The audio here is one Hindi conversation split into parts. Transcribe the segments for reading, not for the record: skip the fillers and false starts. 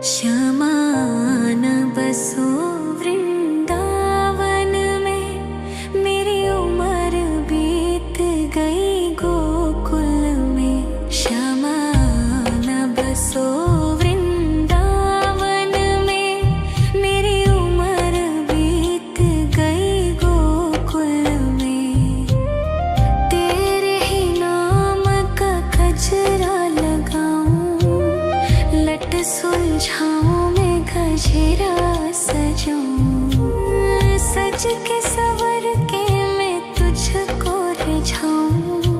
श्यामा न बसो वृंदावन में, मेरी उम्र बीत गई गोकुल में। श्यामा न बसो वृंदावन में, मेरी उम्र बीत गई गोकुल में। तेरे ही नाम का गजरा लगाऊं, लट सुलझाऊं मैं गजरा सजाऊं। सज के सवर के मैं तुझको रिझाऊं।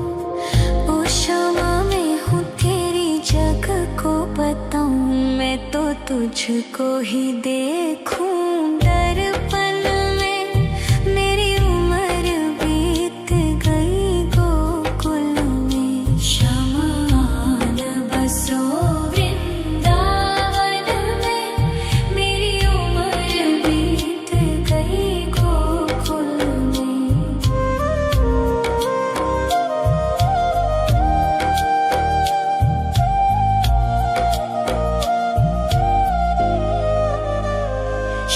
ओ श्यामा मैं हूँ तेरी जग को बताऊं। मैं तो तुझको ही देखूं दर्पण में, मेरी उम्र बीत गई गोकुल में। श्यामा न बसो वृंदावन में, मेरी उम्र बीत गई गोकुल में।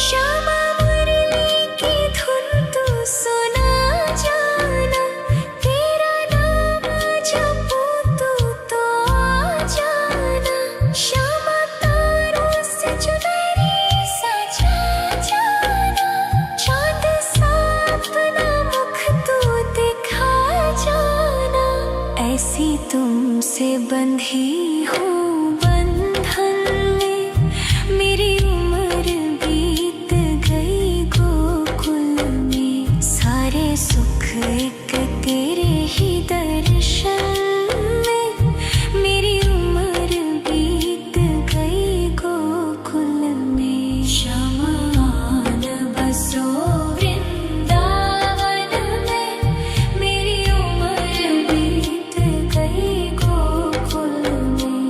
श्यामा मुरली की धुन तू सुना जाना, तेरा नाम जपूं तू तो आ जाना। श्यामा तारों से चुनरी सजा जाना, चाँद सा अपना मुख तू दिखा जाना। ऐसी तुमसे बंधी हूँ बंधन में, मेरी उम्र बीत गई गोकुल में। सारे सुख एक तेरे ही दर्शन में, मेरी उम्र बीत गई गोकुल में। श्यामा न बसो वृंदावन में, मेरी उम्र बीत गई गोकुल में।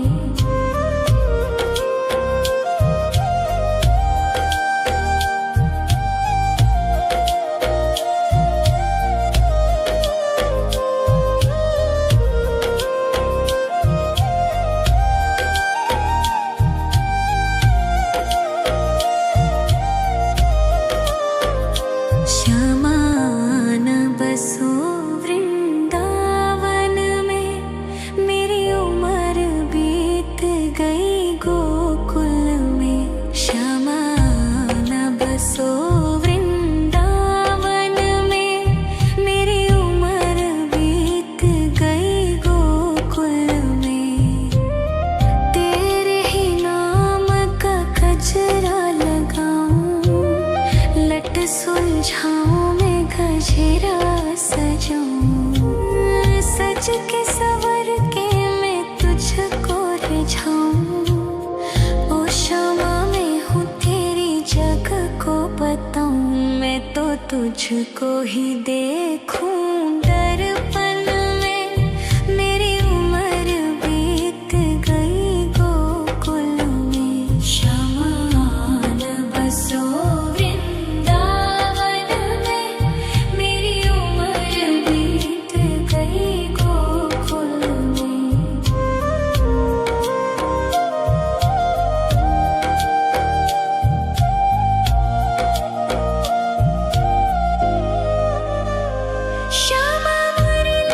श्यामा न बसो वृंदावन में, मेरी उम्र बीत गई गोकुल में। श्यामा न बसो वृंदावन में, मेरी उम्र बीत गई गोकुल में। तेरे ही नाम का गजरा लगाऊं, लट सुलझाऊं मैं गजरा सजाऊं। सज के सवर के मैं तुझको रिझाऊं। ओ श्यामा मैं हूँ तेरी जग को बताऊं। मैं तो तुझको ही देखूं दर्पण में, मेरी उम्र बीत गई गोकुल में। श्यामा न बसो वृंदावन में, मेरी उम्र बीत गई गोकुल में। श्यामा मुरली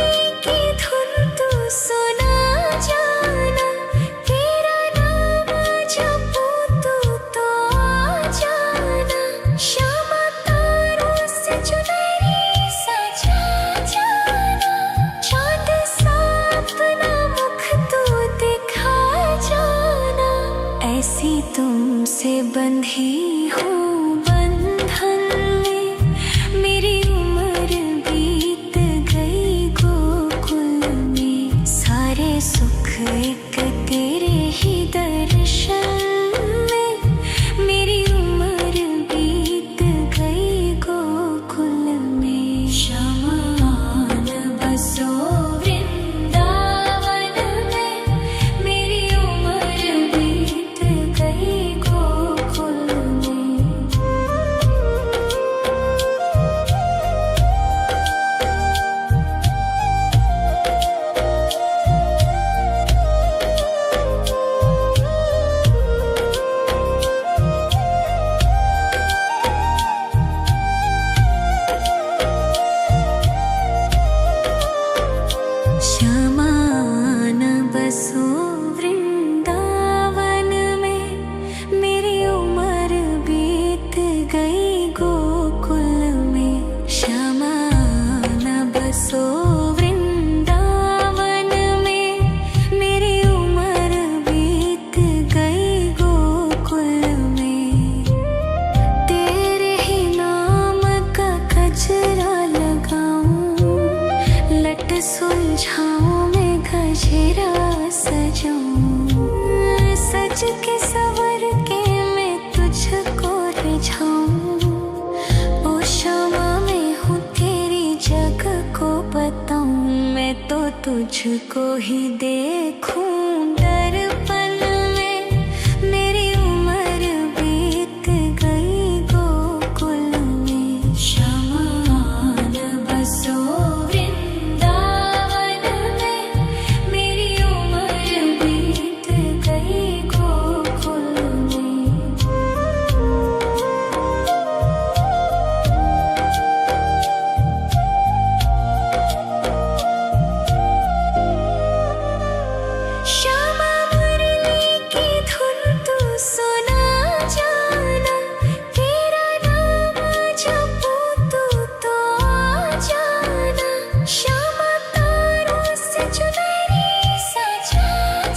तुझको ही देखूं दर्पण में। मेरी उम्र बीत गई गोकुल में। शमान बसो वृंदावन में। मेरी उम्र बीत गई गोकुल में। श्यामा मुरली की धुन तू सुना जाना। तेरा नाम जपूं तू तो आ जाना। श्यामा तारों से चुनरी सजा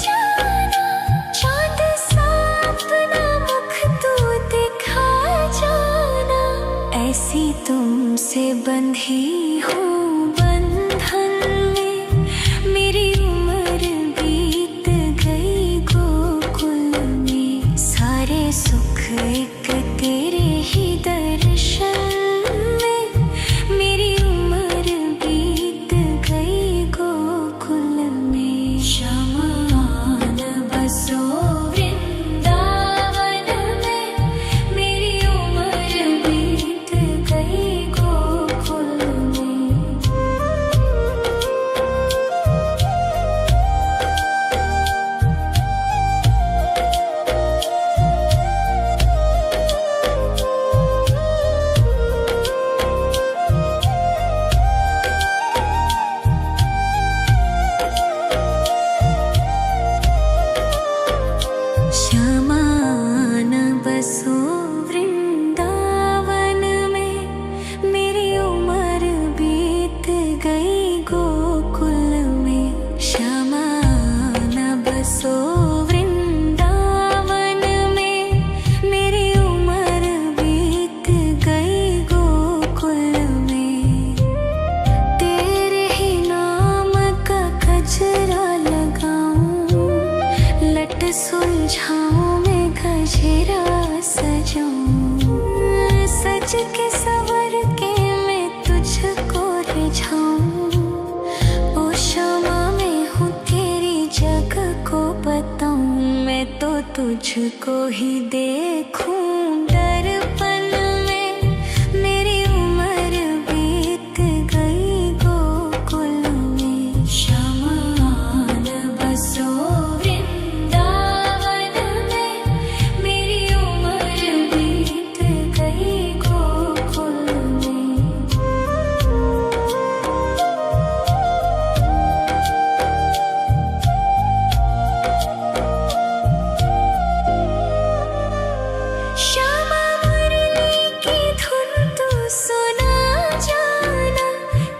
जाना। चांद सा अपना मुख तू दिखा जाना। ऐसी तुमसे बंधी हूँ बंधन में। मेरी उम्र बीत गई गोकुल में। सारे सुख एक तेरे ही दर्शन में। मेरी उम्र बीत गई गोकुल में। शमान बसो वृंदावन में। मेरी उम्र बीत गई गोकुल में। श्यामान बसो वृंदावन में। मेरी उम्र बीत गई गोकुल में। श्यामान बसो वृंदावन में। मेरी उम्र बीत गई गोकुल में। तेरे ही नाम का गजरा लगाऊं। लट सुलझाऊं मैं गजरा सजाऊं। सज के सवर के मैं तुझको रिझाऊं। ओ श्यामा मैं हूँ तेरी जग को बताऊं। मैं तो तुझको ही देखूं दर्पण में। मेरी उम्र बीत गई गोकुल में। शमान बसो वृंदावन में। मेरी उम्र बीत गई गोकुल में। श्यामा मुरली की धुन तू सुना जाना।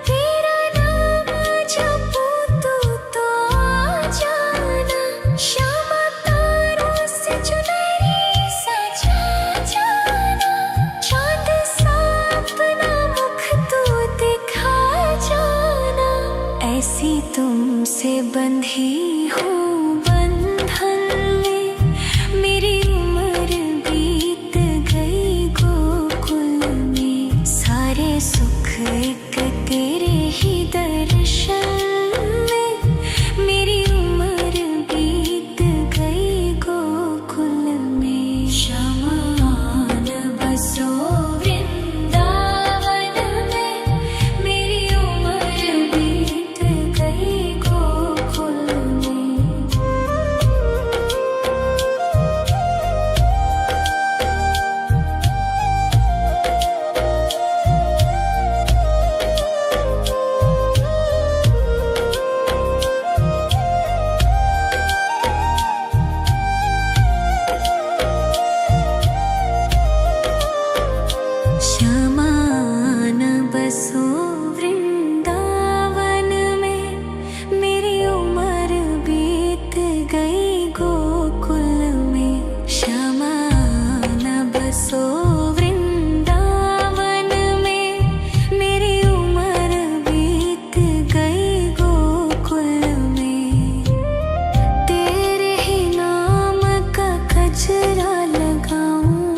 तेरा नाम जपूं तू तो आ जाना। श्यामा तारों से चुनरी सजा जाना। चांद सा अपना मुख तू दिखा जाना। ऐसी तुमसे बंधी हूँ बंधन में। मेरी उम्र बीत गई गोकुल में। सारे सुख एक तेरे ही दर्शन में। मेरी उम्र बीत गई गोकुल में। शमान बसो वृंदावन में। मेरी उम्र बीत गई गोकुल में। श्यामान बसो वृंदावन में। मेरी उम्र बीत गई गोकुल में। श्यामान बसो वृंदावन में। मेरी उम्र बीत गई गोकुल में। तेरे ही नाम का गजरा लगाऊं।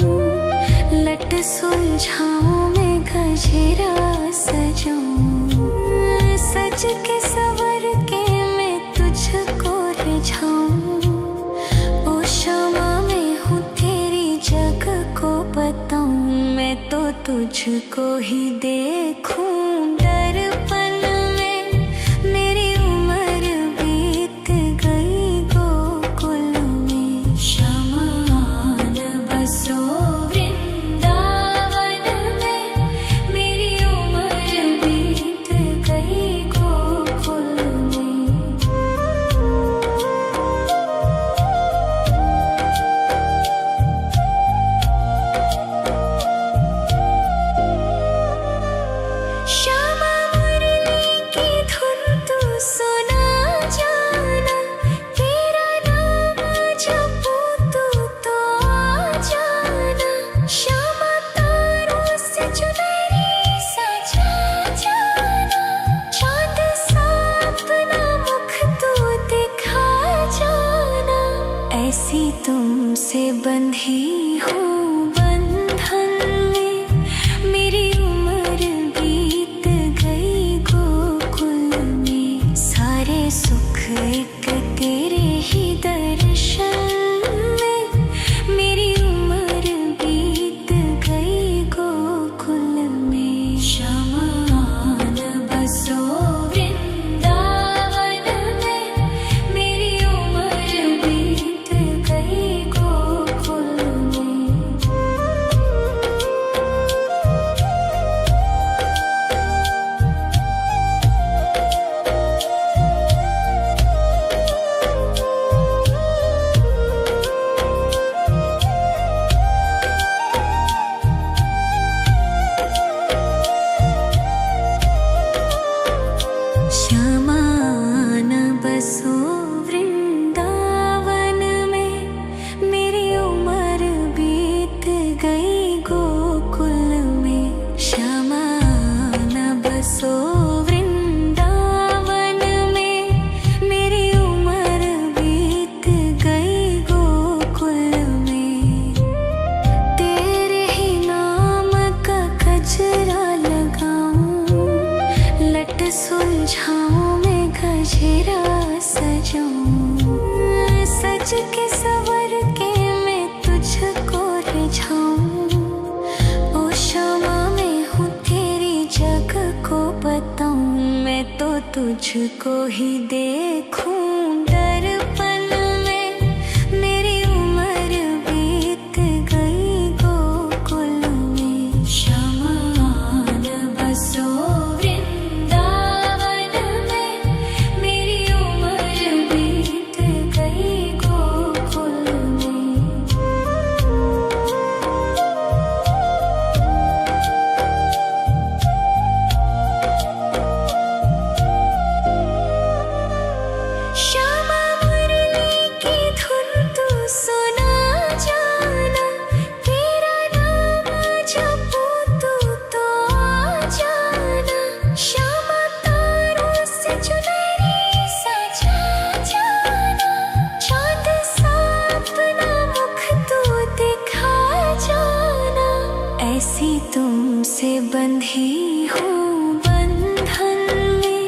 लट सुलझाऊं मैं गजरा सजाऊं। सज के सवर के तुझको ही देखूं दर्पण में। मेरी उम्र बीत गई गोकुल में, शमान बसो वृंदावन में। मेरी उम्र बीत गई गोकुल में। श्यामा मुरली की धुन तू सुना जाना, तेरा नाम जपूं तू तो आ जाना। श्यामा तारों से चुनरी सजा जाना, चांद सा अपना मुख तू दिखा जाना। ऐसी तुमसे बंधी हूँ बंधन में, मेरी उम्र बीत गई गोकुल में। सारे सुख एक तेरे ही दर्शन में, मेरी उम्र बीत गई गोकुल में। शमान बसो वृंदावन में, मेरी उम्र बीत गई गोकुल में। श्यामान बसो वृंदावन में, मेरी उम्र बीत गई गोकुल में। श्यामान बसो वृंदावन में, मेरी उम्र बीत गई गोकुल में। तेरे ही नाम का गजरा लगाऊं, लट सुलझाऊं मैं गजरा सजाऊं। सज के सवर के मैं तुझको रिझाऊं। ओ श्यामा मैं हूँ तेरी जग को बताऊं, मैं तो तुझको ही देखूं दर्पण में। मेरी उम्र बीत गई गोकुल में। शमान बसो वृंदावन में, मेरी उम्र बीत गई गोकुल में। श्यामा मुरली की धुन तू सुना जाना, तेरा नाम जपूं तू तो आ जाना। श्यामा तारों से चुनरी सजा जाना, चांद सा अपना मुख तू दिखा जाना। ऐसी तुमसे बंधी हूँ बंधन में,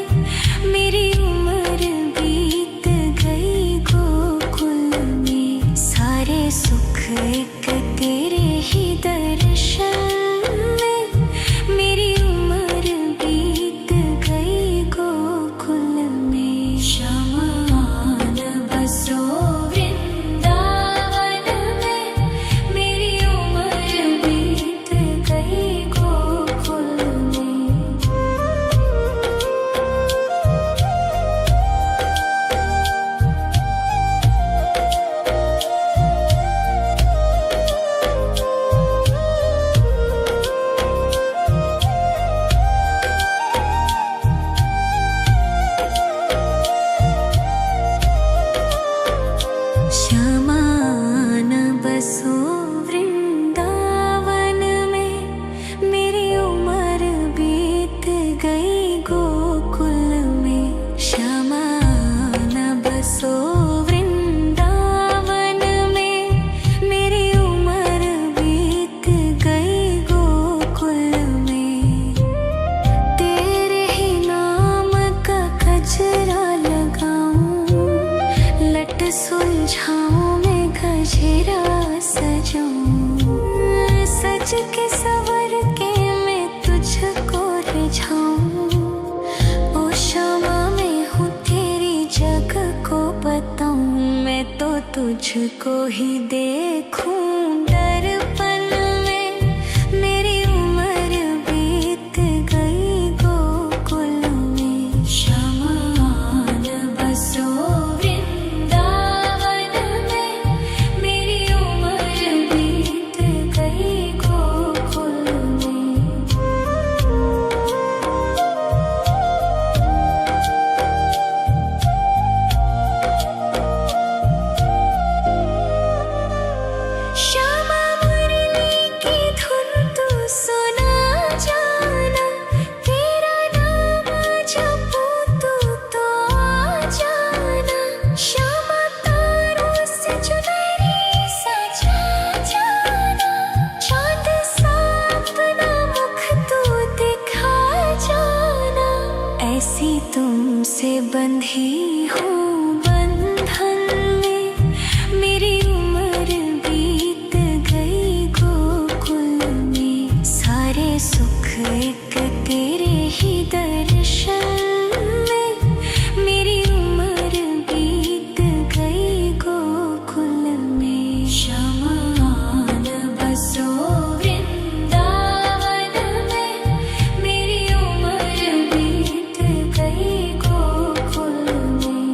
मेरी उम्र बीत गई गोकुल में। सारे सुख एक तेरे ही दर्शन में, मेरी उम्र बीत गई गोकुल में। शमान बसो वृंदावन में, मेरी उम्र बीत गई गोकुल में। श्यामान बसो वृंदावन में, मेरी उम्र बीत गई गोकुल में। श्यामान बसो वृंदावन में, मेरी उम्र बीत गई गोकुल में। तेरे ही नाम का गजरा लगाऊं, लट सुलझाऊं मैं गजरा सजाऊं। सज के सवर के सुलझाऊं। ओ क्षमा मैं हूँ तेरी जग को बताऊं, मैं तो तुझको ही देखूं। दर्पण में मेरी उम्र बीत गई गोकुल में, शमान बसो वृंदावन में, मेरी उम्र बीत गई गोकुल में। श्यामा मुरली की धुन तू सुना जाना, तेरा नाम जपूं तू तो आ जाना। श्यामा तारों से चुनरी सजा जाना, चाँद सा अपना मुख तू दिखा जाना। ऐसी तुमसे बंधी हूँ बंधन में, मेरी उम्र बीत गई गोकुल में। सारे सुख एक तेरे ही दर्शन में, मेरी उम्र बीत गई गोकुल में। शमान बसो वृंदावन में, मेरी उम्र बीत गई गोकुल में।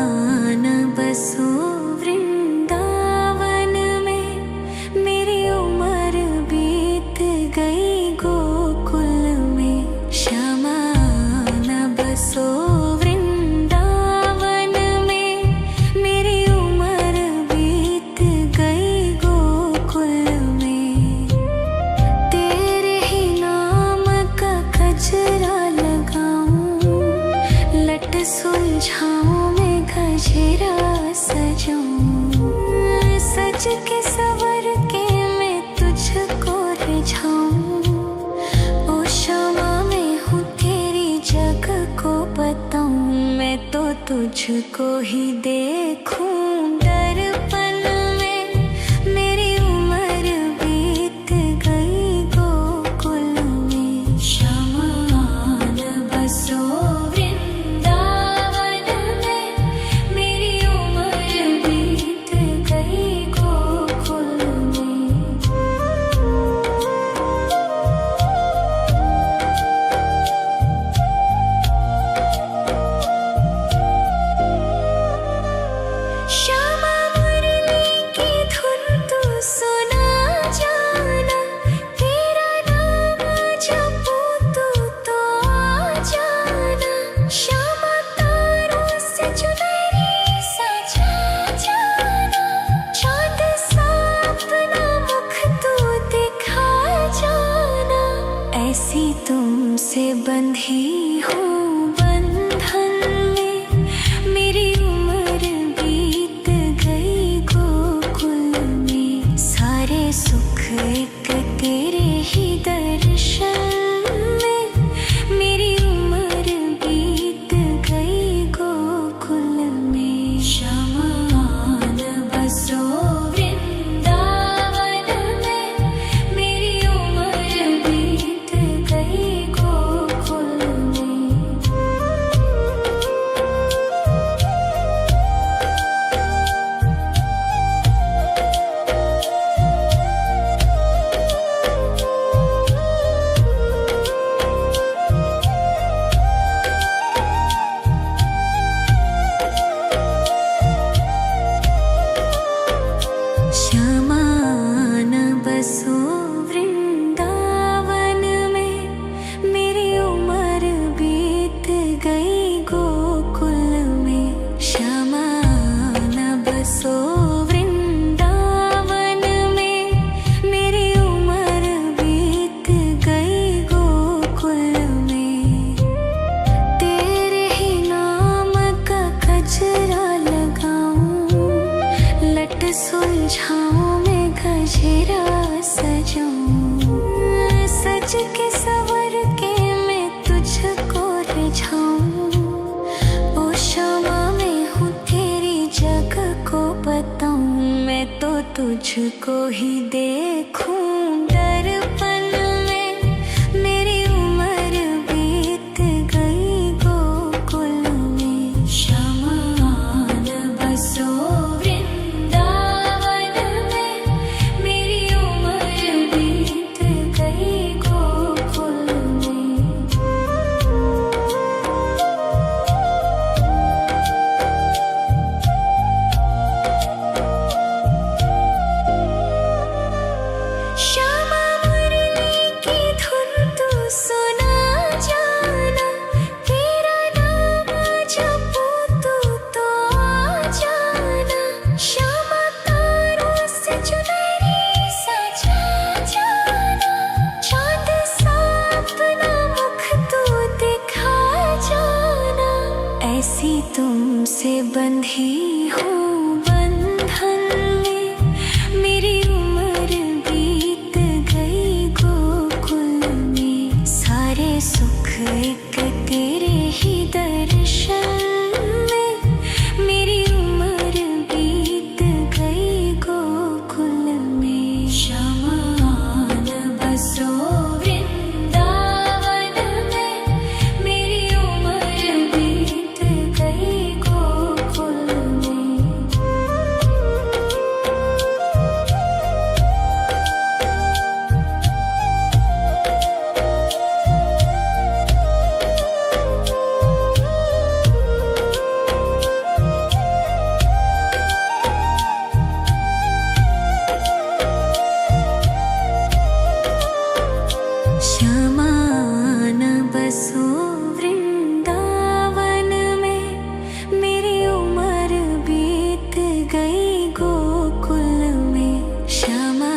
शमान बसो वृंदावन में, मेरी उम्र बीत गई गोकुल में। शमान बसो वृंदावन में, मेरी उम्र बीत गई गोकुल में। तेरे ही नाम का गजरा लगाऊं, लट सुलझाऊं मैं गजरा सजाऊं। सज के सवर के मैं तुझको रिझाऊं। ओ क्षमा मैं हूँ तेरी जग को बताऊं, मैं तो तुझको ही देखूं। दर्पण में मेरी उम्र बीत गई गोकुल में। शमान बसो वृंदावन में, मेरी उम्र बीत गई गोकुल में। लट सुलझाऊं मैं गजरा सजाऊं, सज के सवर के मैं तुझको रिझाऊं। ओ शामा मैं हूँ तेरी जग को बताऊं, मैं तो तुझको ही देखूं दर्पण में। मेरी उम्र बीत गई गोकुल में, श्यामा आन बसो वृंदावन में। मेरी उम्र बीत गई गोकुल में। श्यामा मुरली की धुन तू सुना जाना, तेरा नाम जपूं तो आ जाना। श्यामा तारों से चुनरी सजा जाना, चांद सा अपना मुख तू दिखा जाना। ऐसी तुमसे बंधी हूँ बंधन में, मेरी उम्र बीत गई गोकुल में। सारे सुख एक तेरे ही दर्शन में, मेरी उम्र बीत गई गोकुल में। श्यामा आन बसो वृंदावन में, मेरी उम्र बीत गई गोकुल में। श्यामा आन बसो वृंदावन में, मेरी उम्र बीत गई गोकुल में। श्यामा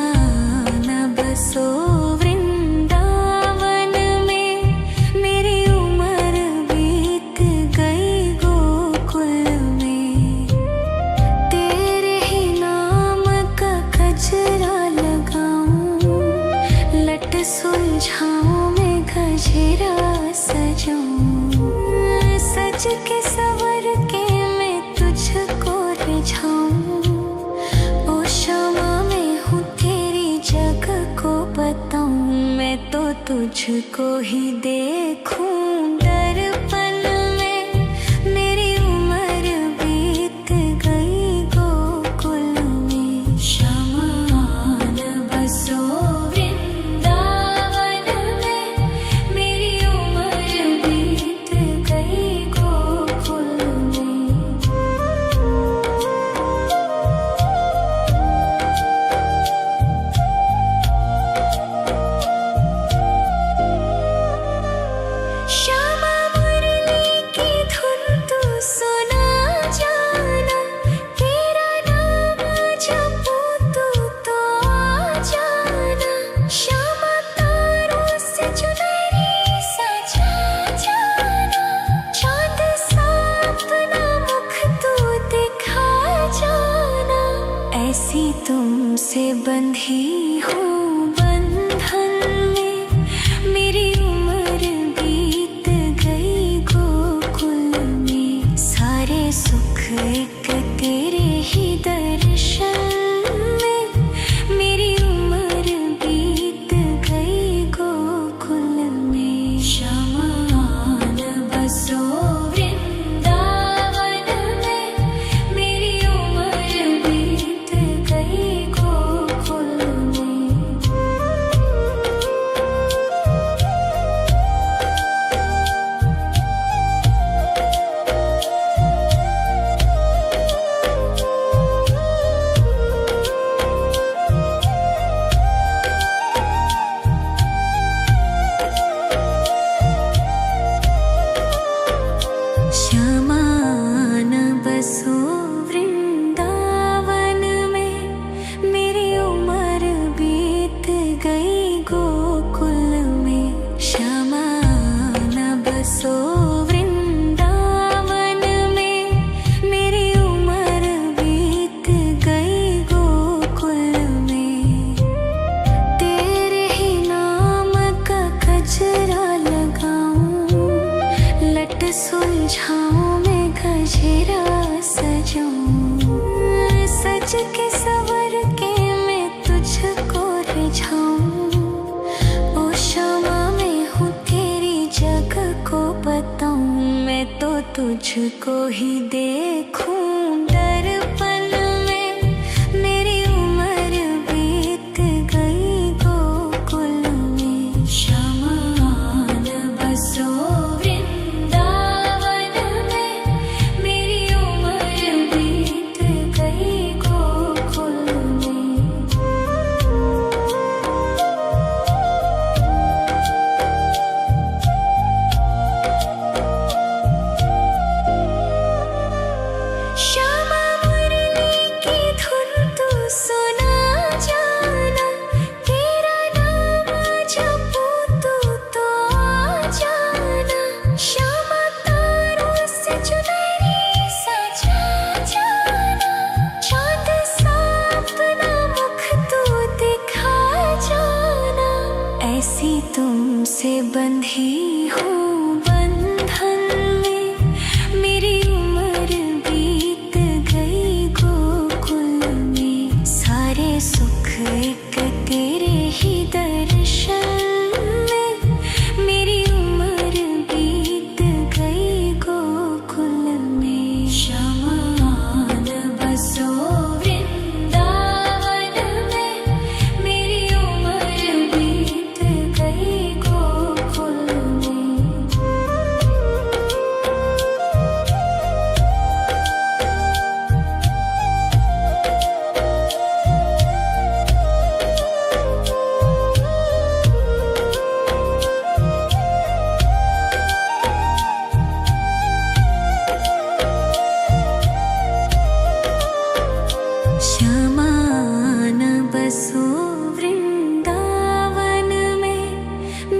आन बसो वृंदावन में, मेरी उम्र बीत गई गोकुल में। तेरे ही नाम का गजरा लगाऊं, लट सुलझाऊं मैं गजरा सजाऊं, सज के सवर के मैं तुझको रिझाऊं। ओ शामा मैं हूँ तेरी जग को बताऊं, मैं तो तुझको ही देखूं दर्पण में। मेरी उम्र बीत गई गोकुल में, श्यामा आन बसो वृंदावन में। मेरी उम्र बीत गई गोकुल में। श्यामा मुरली की धुन तू सुना जाना, तेरा नाम जपूं तो आ जाना। श्यामा तारों से चुनरी सजा जाना, चांद सा अपना मुख तू दिखा जाना। ऐसी तुमसे बंधी हूँ बंधन में, मेरी उम्र बीत गई गोकुल में। सारे सुख एक तेरे ही दर्शन में, मेरी उम्र बीत गई गोकुल में। श्यामा आन बसो वृंदावन में, मेरी उम्र बीत गई गोकुल में। तुझको ही देखूं दर्पण में। मेरी उम्र बीत गई गोकुल में। शमान बसो वृंदावन में। मेरी उम्र बीत गई गोकुल में। श्यामा मुरली की धुन तू सुना जाना। तेरा नाम जपूं तू तो आ जाना। श्यामा तारों से चुनरी सजा जाना। चांद सा अपना मुख तू दिखा जाना। ऐसी तुमसे बंधी हूँ बंधन में। मेरी उम्र बीत गई गोकुल में। सारे सुख एक तेरे ही दर्शन में। मेरी उम्र बीत गई गोकुल में। शमान बसो वृंदावन में। मेरी उम्र बीत गई गोकुल में। श्यामान बसो वृंदावन में।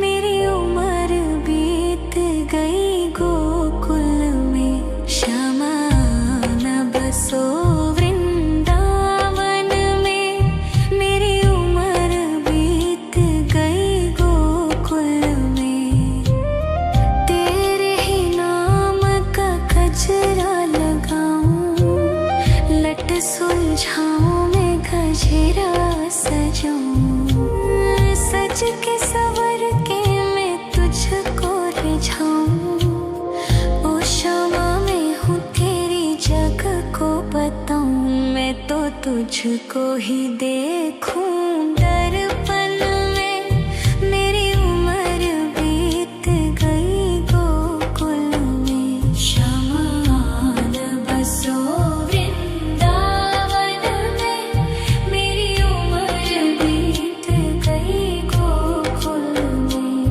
मेरी उम्र बीत गई गोकुल में। श्यामान बसो वृंदावन में। मेरी उम्र बीत गई गोकुल में। तेरे ही नाम का गजरा लगाऊं। लट सुलझाऊं मैं गजरा सजाऊं। सज के सवर के मैं तुझको रिझाऊं। ओ श्यामा मैं हूँ तेरी जग को बताऊं। मैं तो तुझको ही देखूं दर्पण में। मेरी उम्र बीत गई गोकुल में। शमान बसो वृंदावन में। मेरी उम्र बीत गई गोकुल में।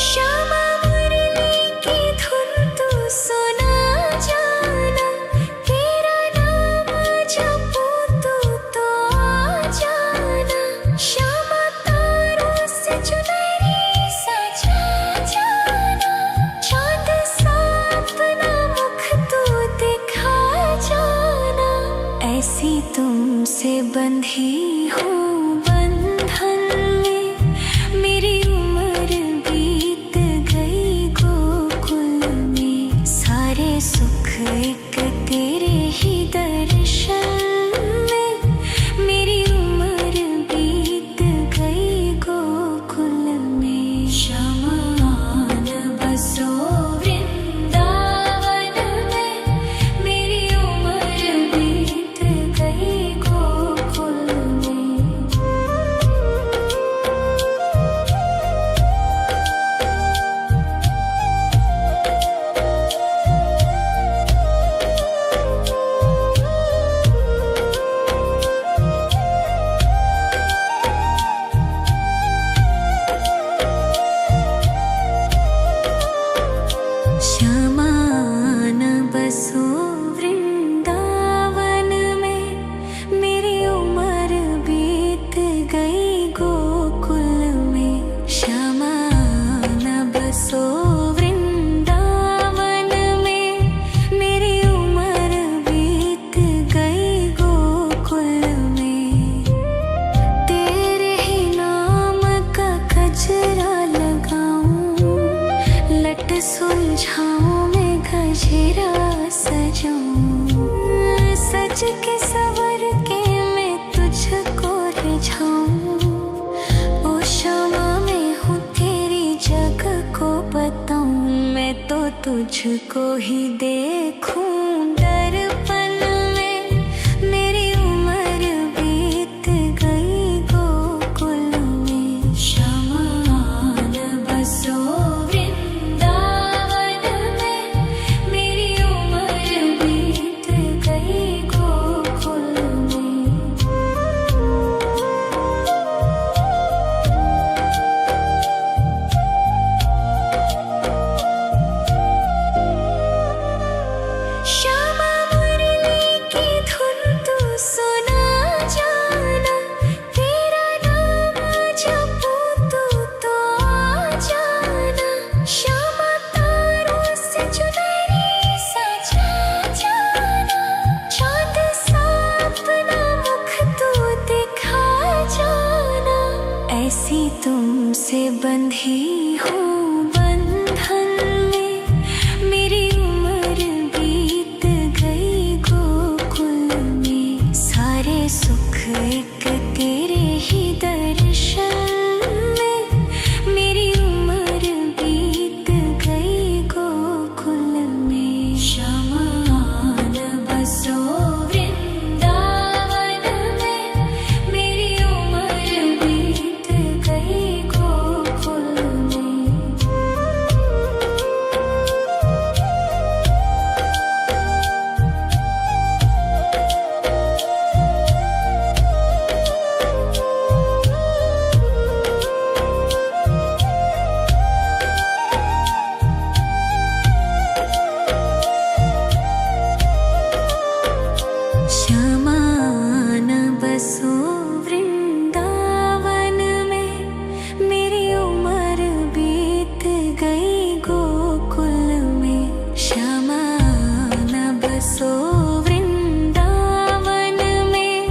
श्यामा मुरली की धुन तू सुना जाना। तेरा नाम जपूं तू तो आ जाना। श्यामा तारों से चुनरी सजा जाना। चांद सा अपना मुख तू दिखा जाना। ऐसी तुमसे बंधी हूँ बंधन में। मेरी उम्र बीत गई गोकुल में। सारे सुख एक तेरे ही दर्शन में। मेरी उम्र बीत गई गोकुल में। शमान बसो वृंदावन में। मेरी उम्र बीत गई गोकुल में। श्यामान बसो वृंदावन में। मेरी उम्र बीत गई गोकुल में। श्यामान बसो वृंदावन में। मेरी उम्र बीत गई गोकुल में। तेरे ही नाम का गजरा लगाऊं। लट सुलझाऊं मैं गजरा सजाऊं। सज के सवर के तुझको ही देखूं दर्पण में। मेरी उम्र बीत गई गोकुल में। शमान बसो वृंदावन में। मेरी उम्र बीत गई गोकुल में। श्यामा मुरली की धुन तू सुना जाना। तेरा नाम जपूं तू तो आ जाना। श्यामा तारों से चुनरी सजा जाना। चाँद सा अपना मुख तू दिखा जाना। ऐसी तुमसे बंधी हूँ बंधन में। मेरी उम्र बीत गई गोकुल में। सारे सुख एक तेरे ही दर्शन में। मेरी उम्र बीत गई गोकुल में। शमान बसो वृंदावन में। मेरी उम्र बीत गई गोकुल में। शमान बसो वृंदावन में। मेरी उम्र बीत गई गोकुल में। शमान बसो वृंदावन में।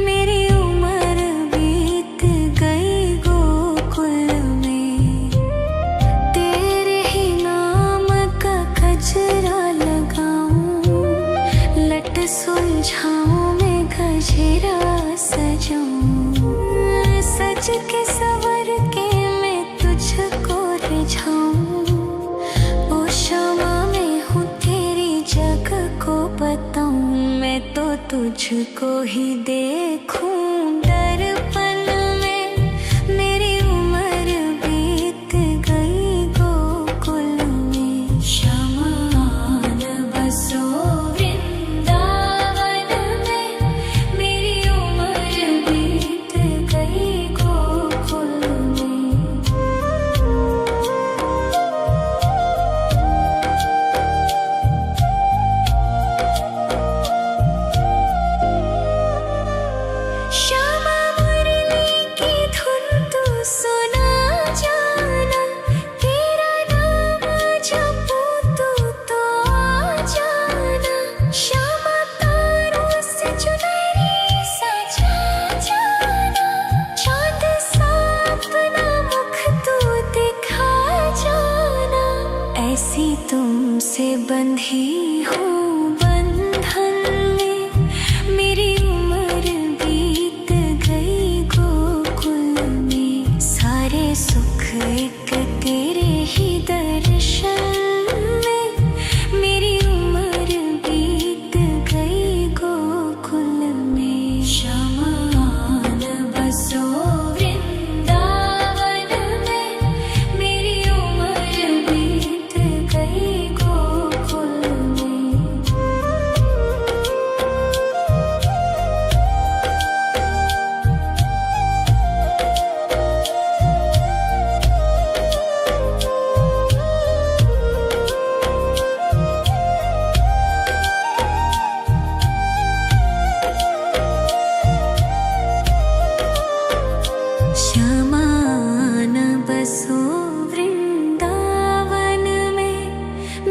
मेरी उम्र बीत गई गोकुल में। तेरे ही नाम का गजरा लगाऊं। लट सुलझाऊं मैं गजरा सजाऊं। सज के सवर के मैं तुझको रिझाऊं। ओ क्षमा मैं हूँ तेरी जग को बताऊं। मैं तो तुझको ही देखूं दर्पण में। मेरी उम्र बीत गई गोकुल में। शमान बसो वृंदावन में। मेरी उम्र बीत गई गोकुल में। श्यामा मुरली की धुन तू सुना जाना। तेरा नाम जपूं तू तो आ जाना। श्यामा तारों से चुनरी सजा जाना। चाँद सा अपना मुख तू दिखा जाना। ऐसी तुमसे बंधी हूँ बंधन में। मेरी उम्र बीत गई गोकुल में। सारे सुख एक तेरे ही दर्शन में। मेरी उम्र बीत गई गोकुल में। शमान बसो वृंदावन में। मेरी उम्र बीत गई गोकुल में। शमान बसो वृंदावन में।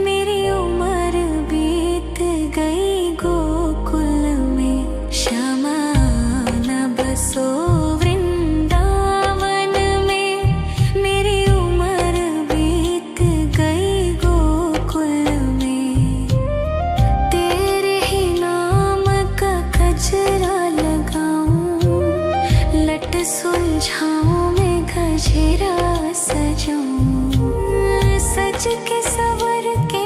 मेरी उम्र बीत गई गोकुल में। शमान बसो वृंदावन में। मेरी उम्र बीत गई गोकुल में। तेरे ही नाम का गजरा लगाऊं। लट सुलझाऊं मैं गजरा सजाऊं। सज के सवर के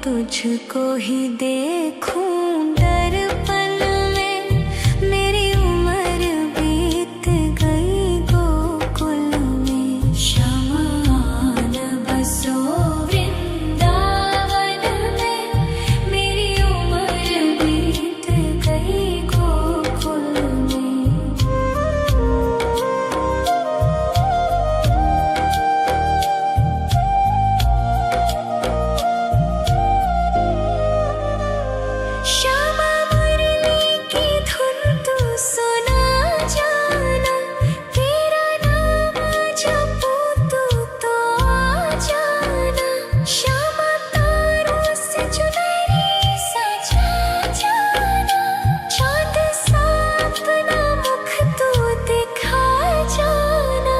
तुझको ही देखूं दर्पण में। मेरी उम्र बीत गई गोकुल में। शमान बसो वृंदावन में। मेरी उम्र बीत गई गोकुल में। श्यामा मुरली की धुन तू सुना जाना। तेरा नाम जपूं तो आ जाना। श्यामा तारों से चुनरी सजा जाना। चाँद सा अपना मुख तू दिखा जाना।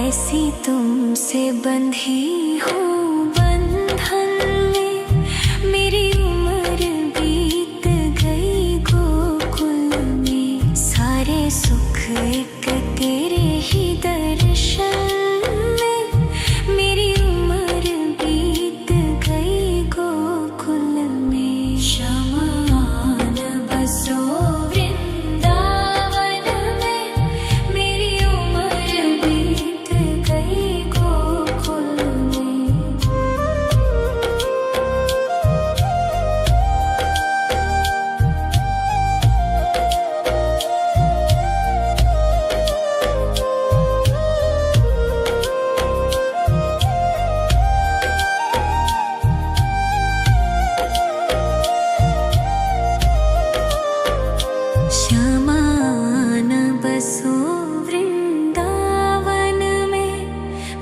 ऐसी तुमसे बंधी हूँ बंधन में। मेरी उम्र बीत गई गोकुल में। सारे सुख एक तेरे ही दर्शन में। मेरी उम्र बीत गई गोकुल में। शमान बसो वृंदावन में। मेरी उम्र बीत गई गोकुल में। श्यामान बसो वृंदावन में।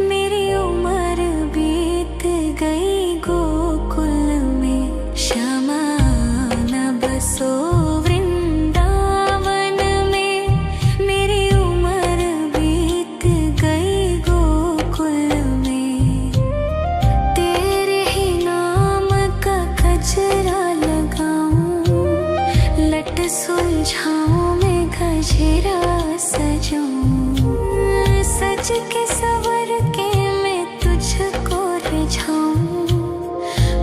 मेरी उम्र बीत गई गोकुल में। श्यामान बसो वृंदावन में। मेरी उम्र बीत गई गोकुल में। तेरे ही नाम का गजरा लगाऊं। लट सुलझाऊं मैं गजरा सजाऊं। सज के सवर के मैं तुझको रिझाऊं।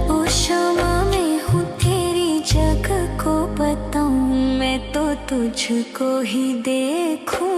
ओ श्यामा मैं हूँ तेरी जग को बताऊं। मैं तो तुझको ही देखूं